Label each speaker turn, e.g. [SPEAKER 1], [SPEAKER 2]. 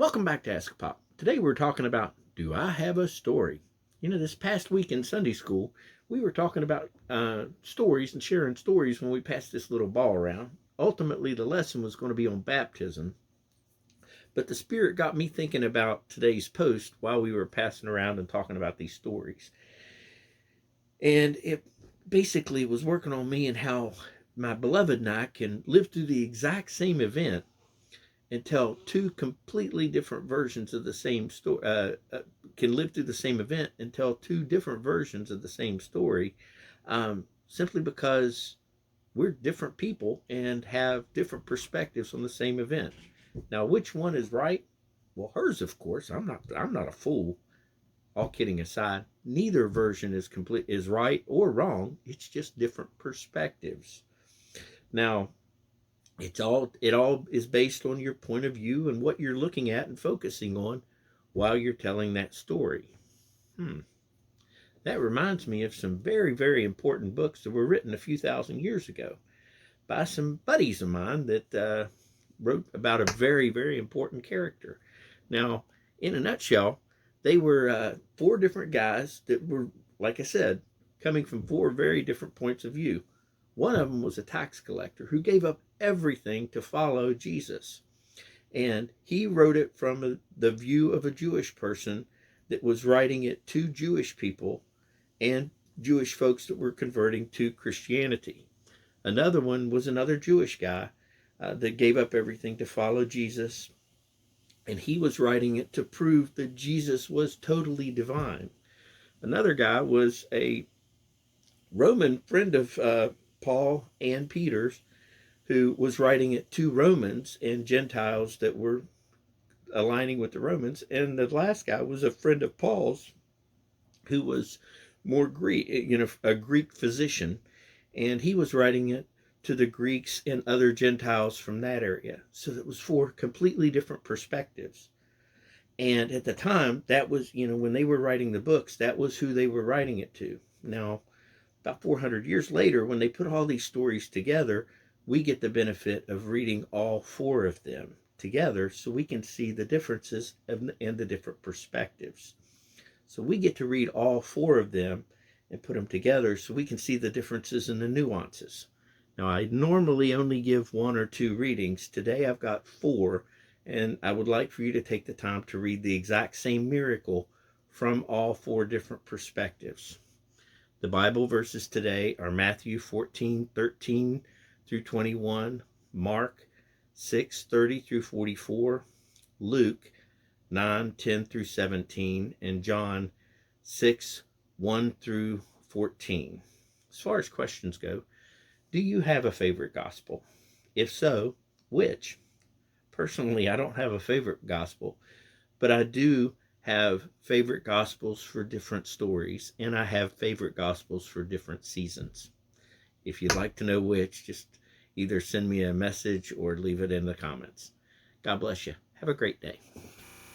[SPEAKER 1] Welcome back to Ask Pop. Today we're talking about Do I Have a Story? This past week in Sunday school, we were talking about stories and sharing stories when we passed this little ball around. Ultimately, the lesson was going to be on baptism, but the Spirit got me thinking about today's post while we were passing around and talking about these stories. And it basically was working on me and how my beloved and I can live through the exact same event and tell two completely different versions of the same story, can live through the same event and tell two different versions of the same story, simply because we're different people and have different perspectives on the same event. Now, which one is right? Well, hers, of course. I'm not a fool. All kidding aside, neither version is right or wrong. It's just different perspectives. Now, it all is based on your point of view and what you're looking at and focusing on while you're telling that story. That reminds me of some very, very important books that were written a few thousand years ago by some buddies of mine that wrote about a very, very important character. Now, in a nutshell, they were four different guys that were, like I said, coming from four very different points of view. One of them was a tax collector who gave up everything to follow Jesus. And he wrote it from the view of a Jewish person that was writing it to Jewish people and Jewish folks that were converting to Christianity. Another one was another Jewish guy that gave up everything to follow Jesus. And he was writing it to prove that Jesus was totally divine. Another guy was a Roman friend of Paul and Peter's, who was writing it to Romans and Gentiles that were aligning with the Romans. And the last guy was a friend of Paul's who was more Greek, a Greek physician. And he was writing it to the Greeks and other Gentiles from that area. So it was four completely different perspectives. And at the time, that was, when they were writing the books, that was who they were writing it to. Now, about 400 years later, when they put all these stories together, we get the benefit of reading all four of them together so we can see the differences and the different perspectives. So we get to read all four of them and put them together so we can see the differences and the nuances. Now, I normally only give one or two readings. Today I've got four, and I would like for you to take the time to read the exact same miracle from all four different perspectives. The Bible verses today are Matthew 14:13 through 21, Mark 6:30 through 44, Luke 9:10 through 17, and John 6:1 through 14. As far as questions go, do you have a favorite gospel? If so, which? Personally, I don't have a favorite gospel, but I do have favorite gospels for different stories, and I have favorite gospels for different seasons. If you'd like to know which, just either send me a message or leave it in the comments. God bless you. Have a great day.